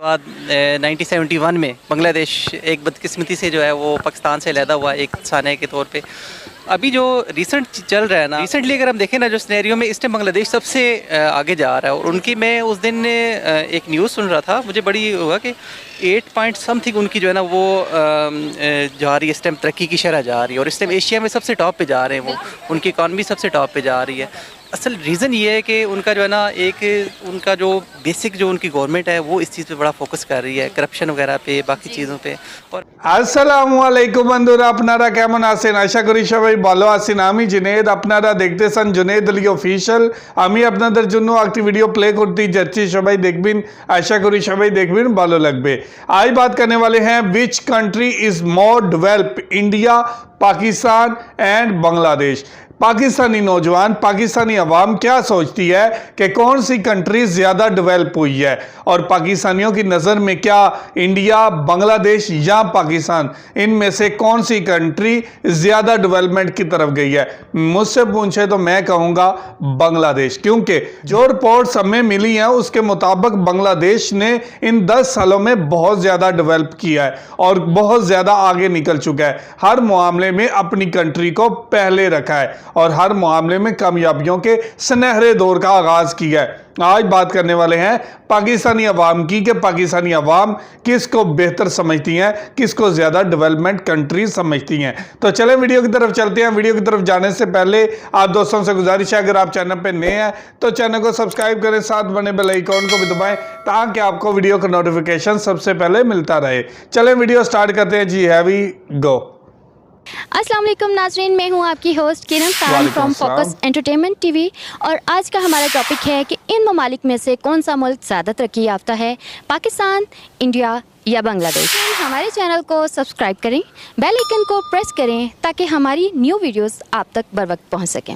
बाद 1971 में बांग्लादेश एक बदकिस्मती से जो है वो पाकिस्तान से अलहदा हुआ एक साने के तौर पे। अभी जो रिसेंट चल रहा है ना, रिसेंटली अगर हम देखें ना जो सिनेरियो में इस टाइम बांग्लादेश सबसे आगे जा रहा है। और उनकी मैं उस दिन एक न्यूज़ सुन रहा था, मुझे बड़ी हुआ कि 8 पॉइंट समथिंग उनकी जो है ना वो जा रही है इस टाइम, तरक्की की शरह जा रही है। और इस टाइम एशिया में सबसे टॉप पे जा रहे हैं वो, उनकी इकॉनमी सबसे टॉप पे जा रही है। असल रीज़न ये है कि उनका जो है ना एक उनका जो बेसिक जो उनकी गवर्नमेंट है वो इस चीज़ पे बड़ा फोकस कर रही है, करप्शन वगैरह पे, बाकी चीज़ों पे। और আসসালামু আলাইকুম বন্ধুরা, আপনারা কেমন আছেন? আশা করি সবাই ভালো আছেন। আমি জুনেদ, আপনারা দেখতেছেন জুনেদ আলী অফিশিয়াল। আমি আপনাদের জন্য একটি ভিডিও প্লে করতে যাচ্ছি, সবাই দেখবেন। আশা করি সবাই দেখবেন, ভালো লাগবে। आज बात करने वाले हैं which country is more develop, India, Pakistan and Bangladesh. Pakistani नौजवान, पाकिस्तानी अवाम क्या सोचती है कि कौन सी कंट्री ज़्यादा डेवलप हुई है, और पाकिस्तानियों की नज़र में क्या इंडिया, बांग्लादेश या पाकिस्तान, इनमें से कौन सी कंट्री ज़्यादा डेवलपमेंट की तरफ गई है? मुझसे पूछे तो मैं कहूँगा बांग्लादेश, क्योंकि जो रिपोर्ट्स हमें मिली हैं उसके मुताबिक बांग्लादेश ने इन 10 सालों में बहुत ज़्यादा डेवलप किया है और बहुत ज़्यादा आगे निकल चुका है। हर मामले में अपनी कंट्री को पहले रखा है और हर मामले में कामयाबियों के सुनहरे दौर का आगाज किया है। आज बात करने वाले हैं पाकिस्तानी अवाम की कि पाकिस्तानी अवाम किसको बेहतर समझती हैं, किसको ज़्यादा डेवलपमेंट कंट्री समझती हैं। तो चलें वीडियो की तरफ चलते हैं। वीडियो की तरफ जाने से पहले आप दोस्तों से गुजारिश है, अगर आप चैनल पे नए हैं तो चैनल को सब्सक्राइब करें, साथ बने बेल आइकॉन को भी दबाएं ताकि आपको वीडियो का नोटिफिकेशन सबसे पहले मिलता रहे। चलें वीडियो स्टार्ट करते हैं जी, हैवी गो। अस्सलाम वालेकुम नाजरीन, मैं हूं आपकी host Kiran Khan from focus entertainment TV. और आज का हमारा टॉपिक है कि इन ममालिक में से कौन सा मुल्क ज़्यादा तरक्की याफ्ता है, पाकिस्तान, इंडिया या बांग्लादेश। हमारे चैनल को सब्सक्राइब करें, बेल आइकन को प्रेस करें ताकि हमारी न्यू वीडियोस आप तक बर वक्त पहुँच सकें।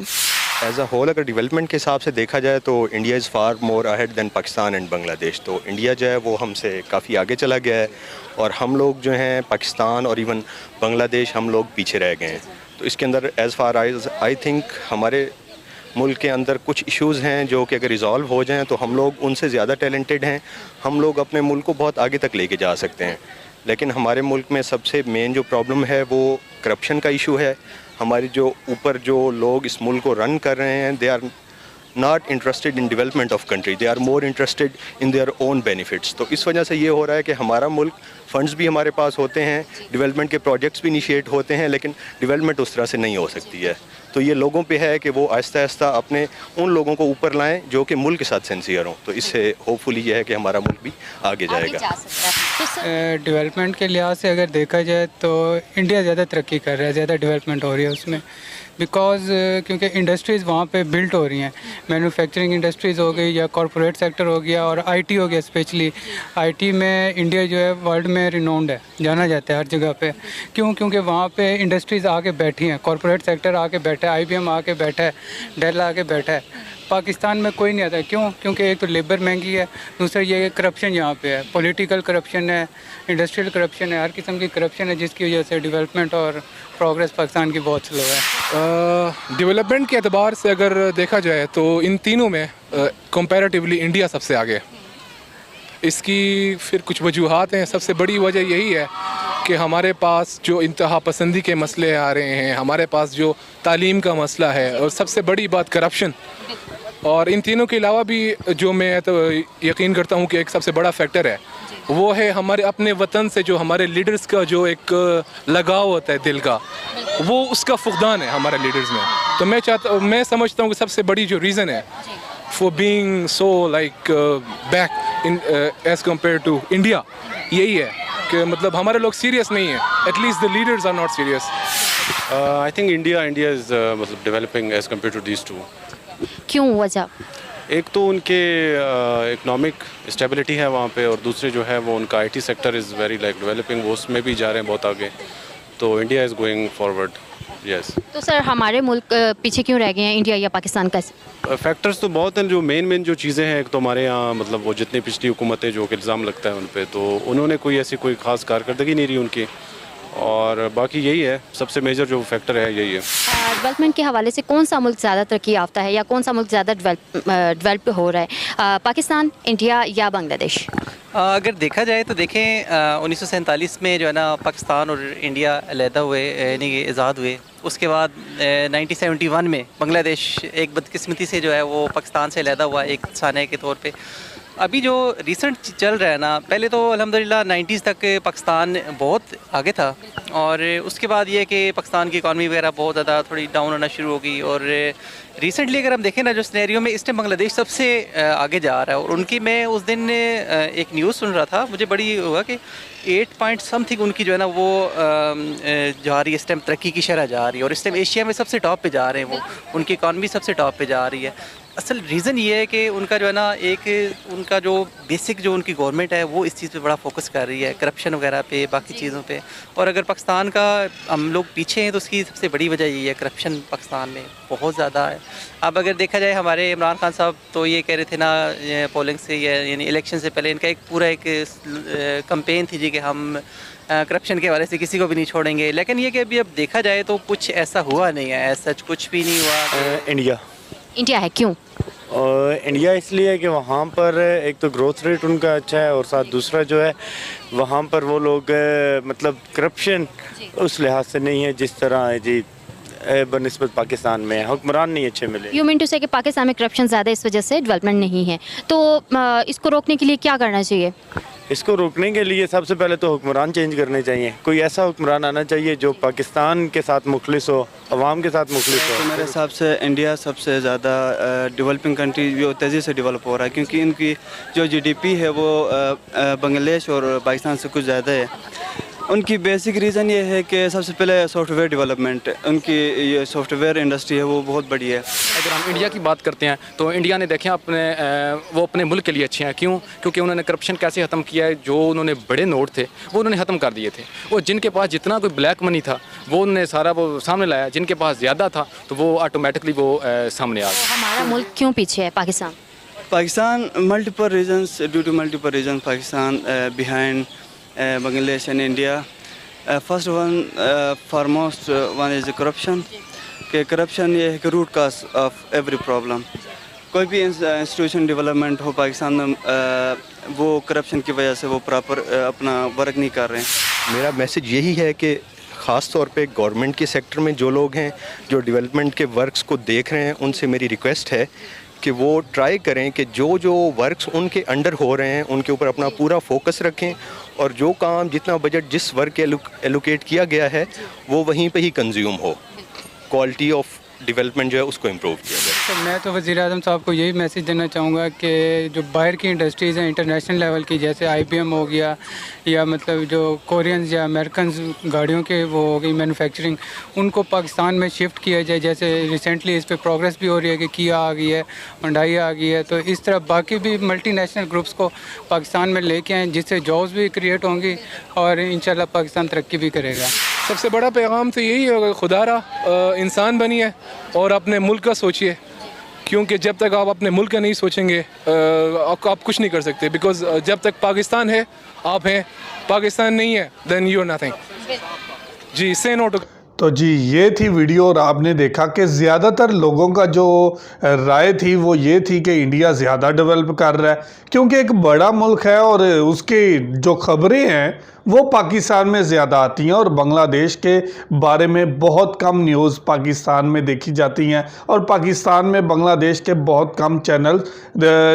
एज अ होल अगर डेवलपमेंट के हिसाब से देखा जाए तो India is far more ahead than Pakistan and Bangladesh. तो इंडिया जो है वो हमसे काफ़ी आगे चला गया है और हम लोग जो हैं पाकिस्तान और इवन बांग्लादेश हम लोग पीछे रह गए हैं। तो इसके अंदर एज़ फार आई थिंक हमारे मुल्क के अंदर कुछ इश्यूज़ हैं जो कि अगर रिज़ॉल्व हो जाएं तो हम लोग उनसे ज़्यादा टैलेंटेड हैं, हम लोग अपने मुल्क को बहुत आगे तक लेके जा सकते हैं। लेकिन हमारे मुल्क में सबसे मेन जो प्रॉब्लम है वो करप्शन का इशू है। हमारी जो ऊपर जो लोग इस मुल्क को रन कर रहे हैं, they are not interested in development of country, they are more interested in their own benefits. तो इस वजह से ये हो रहा है कि हमारा मुल्क फंड्स भी हमारे पास होते हैं, डेवलपमेंट के प्रोजेक्ट्स भी इनिशिएट होते हैं, लेकिन डेवलपमेंट उस तरह से नहीं हो सकती है। तो ये लोगों पे है कि वो आहिस्ता आहिस्ता अपने उन लोगों को ऊपर लाएं जो कि मुल्क के साथ सिंसियर हों। तो इससे होपफुली ये है कि हमारा मुल्क भी आगे जाएगा। डेवलपमेंट के लिहाज से अगर देखा जाए तो इंडिया ज़्यादा तरक्की कर रहा है, ज़्यादा डेवलपमेंट हो रही है उसमें, बिकॉज़ क्योंकि इंडस्ट्रीज़ वहाँ पे बिल्ट हो रही हैं। मैन्युफैक्चरिंग इंडस्ट्रीज़ हो गई या कॉरपोरेट सेक्टर हो गया और आईटी हो गया। स्पेशली आईटी में इंडिया जो है वर्ल्ड में रिनाउंड है, जाना जाता है हर जगह पे। क्यों? क्योंकि वहाँ पे इंडस्ट्रीज़ आके बैठी हैं, कॉरपोरेट सेक्टर आके बैठा है, IBM आके बैठा है, डेल आके बैठा है। पाकिस्तान में कोई नहीं आता। क्यों? क्योंकि एक तो लेबर महंगी है, दूसरा ये करप्शन यहाँ पे है, पॉलिटिकल करप्शन है, इंडस्ट्रियल करप्शन है, हर किस्म की करप्शन है, जिसकी वजह से डेवलपमेंट और प्रोग्रेस पाकिस्तान की बहुत स्लो है। डेवलपमेंट के एतबार से अगर देखा जाए तो इन तीनों में कंपैरेटिवली इंडिया सबसे आगे। इसकी फिर कुछ वजूहात हैं। सबसे बड़ी वजह यही है कि हमारे पास जो इंतहा पसंदी के मसले आ रहे हैं, हमारे पास जो तालीम का मसला है, और सबसे बड़ी बात करप्शन। और इन तीनों के अलावा भी जो मैं तो यकीन करता हूँ कि एक सबसे बड़ा फैक्टर है वो है हमारे अपने वतन से जो हमारे लीडर्स का जो एक लगाव होता है दिल का, वो उसका फुकदान है हमारे लीडर्स में। तो मैं समझता हूँ कि सबसे बड़ी जो रीज़न है for being so like back in as compare to India, यही है कि मतलब हमारे लोग सीरियस नहीं है, at least the leaders are not serious. I think India is मतलब developing as compare to these two. क्यों? वजह एक तो उनके इकोनॉमिक स्टेबिलिटी है वहाँ पे, और दूसरे जो है वो उनका IT sector is very like developing, वो उसमें भी जा रहे हैं बहुत आगे। तो India is going forward, yes. तो सर हमारे मुल्क पीछे क्यों रह गए हैं, इंडिया या पाकिस्तान का? फैक्टर्स तो बहुत हैं। जो मेन जो चीज़ें हैं, एक तो हमारे यहाँ मतलब वो जितनी पिछली हुकूमतें जो कि इल्ज़ाम लगता है उन पर, तो उन्होंने कोई ऐसी कोई ख़ास कारकर्दगी नहीं रही उनकी। और बाकी यही है, सबसे मेजर जो फैक्टर है यही है। डेवलपमेंट के हवाले से कौन सा मुल्क ज़्यादा तरक्की याफ्ता है या कौन सा मुल्क ज़्यादा डेवलप हो रहा है, पाकिस्तान, इंडिया या बांग्लादेश? अगर देखा जाए तो देखें 1947 में जो है ना पाकिस्तान और इंडिया अलहदा हुए, यानी कि आज़ाद हुए। उसके बाद 1971 में बांग्लादेश एक बदकिस्मती से जो है वो पाकिस्तान से अलहदा हुआ एक साने के तौर पे। अभी जो रिसेंट चल रहा है ना, पहले तो अल्हम्दुलिल्लाह 90s तक पाकिस्तान बहुत आगे था, और उसके बाद ये कि पाकिस्तान की इकॉनमी वगैरह बहुत ज़्यादा थोड़ी डाउन होना शुरू हो गई। और रिसेंटली अगर हम देखें ना जो सिनेरियो में इस टाइम बांग्लादेश सबसे आगे जा रहा है। और उनकी मैं उस दिन एक न्यूज़ सुन रहा था, मुझे बड़ी हुआ कि 8 पॉइंट समथिंग उनकी जो है ना वो जा रही है इस टाइम, तरक्की की शरह जा रही है। और इस टाइम एशिया में सबसे टॉप पे जा रहे हैं वो, उनकी इकॉनमी सबसे टॉप पे जा रही है। असल रीज़न ये है कि उनका जो है ना एक उनका जो बेसिक जो उनकी गवर्नमेंट है वो इस चीज़ पे बड़ा फोकस कर रही है, करप्शन वगैरह पे, बाकी चीज़ों पे। और अगर पाकिस्तान का हम लोग पीछे हैं तो उसकी सबसे बड़ी वजह यही है, करप्शन पाकिस्तान में बहुत ज़्यादा है। अब अगर देखा जाए हमारे इमरान खान साहब तो ये कह रहे थे ना पोलिंग से यानी इलेक्शन से पहले, इनका एक पूरा एक कंपेन थी जी कि हम करप्शन के हवाले से किसी को भी नहीं छोड़ेंगे। लेकिन ये कि अभी अब देखा जाए तो कुछ ऐसा हुआ नहीं है, ऐसा कुछ भी नहीं हुआ। इंडिया है, क्यों? और इंडिया इसलिए है कि वहाँ पर एक तो ग्रोथ रेट उनका अच्छा है, और साथ दूसरा जो है वहाँ पर वो लोग मतलब करप्शन उस लिहाज से नहीं है जिस तरह है जी बनिस्बत पाकिस्तान में हुक्मरान नहीं अच्छे मिले। यू मीन टू से कि पाकिस्तान में करप्शन ज़्यादा, इस वजह से डेवलपमेंट नहीं है, तो इसको रोकने के लिए क्या करना चाहिए? इसको रोकने के लिए सबसे पहले तो हुक्मरान चेंज करने चाहिए। कोई ऐसा हुक्मरान आना चाहिए जो पाकिस्तान के साथ मुखलिस हो, अवाम के साथ मुखलिस हो। तो मेरे हिसाब से इंडिया सबसे ज़्यादा डेवलपिंग कंट्री जो तेज़ी से डेवलप हो रहा है, क्योंकि इनकी जो जीडीपी है वो बांग्लादेश और पाकिस्तान से कुछ ज़्यादा है। उनकी बेसिक रीज़न ये है कि सबसे पहले सॉफ्टवेयर डेवलपमेंट, उनकी ये सॉफ्टवेयर इंडस्ट्री है वो बहुत बड़ी है। अगर हम इंडिया की बात करते हैं तो इंडिया ने देखें वो अपने मुल्क के लिए अच्छे हैं। क्यों? क्योंकि उन्होंने करप्शन कैसे ख़त्म किया है। जो उन्होंने बड़े नोट थे वो उन्होंने ख़त्म कर दिए थे। वो जिनके पास जितना कोई ब्लैक मनी था वो उन्होंने सारा वो सामने लाया, जिनके पास ज़्यादा था तो वो ऑटोमेटिकली वो सामने आ गया। हमारा मुल्क क्यों पीछे है, Pakistan multiple reasons, due to multiple reason Pakistan behind Bangladesh and India. First one, foremost one is corruption. कि करप्शन ये है कि root cause of every problem. कोई भी इंस्टीट्यूशन डेवलपमेंट हो पाकिस्तान में वो करप्शन की वजह से वो प्रॉपर अपना वर्क नहीं कर रहे हैं। मेरा मैसेज यही है कि ख़ास तौर पे गवर्नमेंट के सेक्टर में जो लोग हैं जो डेवलपमेंट के वर्क्स को देख रहे हैं, उनसे मेरी रिक्वेस्ट है कि वो ट्राई करें कि जो जो वर्क्स उनके अंडर हो रहे हैं उनके ऊपर अपना पूरा फोकस रखें, और जो काम जितना बजट जिस वर्क के एलोकेट किया गया है वो वहीं पे ही कंज्यूम हो। क्वालिटी ऑफ डेवलपमेंट जो है उसको इम्प्रूव किया जाए। तो मैं तो वज़ीर आज़म साहब को यही मैसेज देना चाहूँगा कि जो बाहर की इंडस्ट्रीज़ हैं इंटरनेशनल लेवल की, जैसे IBM हो गया या मतलब जो कोरियंस या अमेरिकन गाड़ियों के वो हो गई मैन्युफैक्चरिंग, उनको पाकिस्तान में शिफ्ट किया जाए। जैसे रिसेंटली इस पर प्रोग्रेस भी हो रही है कि किया आ गई है, हुंडई आ गई है। तो इस तरह बाकी भी मल्टीनेशनल ग्रुप्स को पाकिस्तान में लेके आएँ, जिससे जॉब्स भी क्रिएट होंगी और इंशाल्लाह पाकिस्तान तरक्की भी करेगा। सबसे बड़ा पैगाम तो यही है, खुदारा इंसान बनिए और अपने मुल्क का सोचिए, क्योंकि जब तक आप अपने मुल्क का नहीं सोचेंगे आप कुछ नहीं कर सकते। बिकॉज जब तक पाकिस्तान है आप हैं, पाकिस्तान नहीं है देन यू आर नथिंग। जी, से नो टू। तो जी ये थी वीडियो, और आपने देखा कि ज़्यादातर लोगों का जो राय थी वो ये थी कि इंडिया ज़्यादा डेवलप कर रहा है, क्योंकि एक बड़ा मुल्क है और उसकी जो खबरें हैं वो पाकिस्तान में ज़्यादा आती हैं, और बांग्लादेश के बारे में बहुत कम न्यूज़ पाकिस्तान में देखी जाती हैं, और पाकिस्तान में बांग्लादेश के बहुत कम चैनल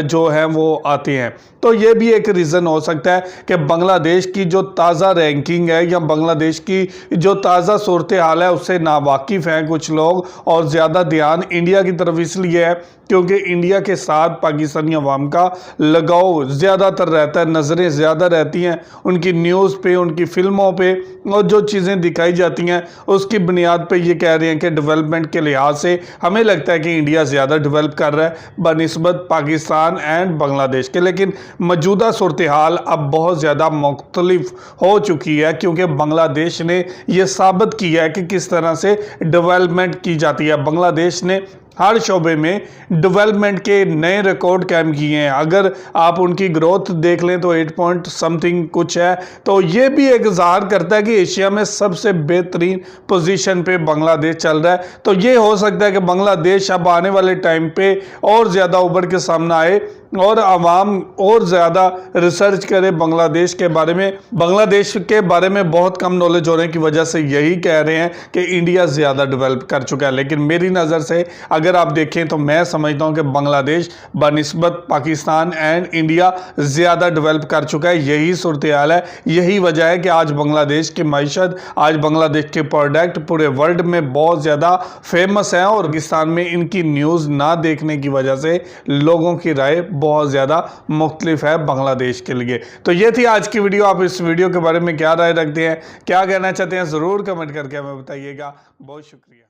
जो हैं वो आते हैं। तो ये भी एक रीज़न हो सकता है कि बांग्लादेश की जो ताज़ा रैंकिंग है या बांग्लादेश की जो ताज़ा सूरत हाल है उससे नावाकिफ़ हैं कुछ लोग, और ज़्यादा ध्यान इंडिया की तरफ इसलिए है क्योंकि इंडिया के साथ पाकिस्तानी अवाम का लगाव ज़्यादातर रहता है, नज़रें ज़्यादा रहती हैं उनकी न्यूज़ पे, उनकी फ़िल्मों पे, और जो चीज़ें दिखाई जाती हैं उसकी बुनियाद पे ये कह रहे हैं कि डेवलपमेंट के लिहाज से हमें लगता है कि इंडिया ज़्यादा डेवलप कर रहा है बनिस्बत पाकिस्तान एंड बांग्लादेश के। लेकिन मौजूदा सूरत हाल अब बहुत ज़्यादा मुख्तलिफ हो चुकी है, क्योंकि बांग्लादेश ने यह साबित किया है कि किस तरह से डेवलपमेंट की जाती है। बांग्लादेश ने हर शोबे में डेवलपमेंट के नए रिकॉर्ड कायम किए हैं। अगर आप उनकी ग्रोथ देख लें तो 8 पॉइंट समथिंग कुछ है, तो ये भी एक इज़हार करता है कि एशिया में सबसे बेहतरीन पोजीशन पे बांग्लादेश चल रहा है। तो ये हो सकता है कि बांग्लादेश अब आने वाले टाइम पे और ज़्यादा उभर के सामने आए और आवाम और ज़्यादा रिसर्च करे बांग्लादेश के बारे में। बांग्लादेश के बारे में बहुत कम नॉलेज होने की वजह से यही कह रहे हैं कि इंडिया ज़्यादा डेवलप कर चुका है, लेकिन मेरी नज़र से अगर आप देखें तो मैं समझता हूं कि बांग्लादेश बनिस्बत पाकिस्तान एंड इंडिया ज़्यादा डेवलप कर चुका है। यही सूरत हाल है, यही वजह है कि आज बांग्लादेश की मईशत, आज बांग्लादेश के प्रोडक्ट पूरे वर्ल्ड में बहुत ज़्यादा फेमस हैं और पाकिस्तान में इनकी न्यूज़ ना देखने की वजह से लोगों की राय बहुत ज़्यादा मुख्तलिफ है बांग्लादेश के लिए। तो ये थी आज की वीडियो। आप इस वीडियो के बारे में क्या राय रखते हैं, क्या कहना चाहते हैं, ज़रूर कमेंट करके हमें बताइएगा। बहुत शुक्रिया।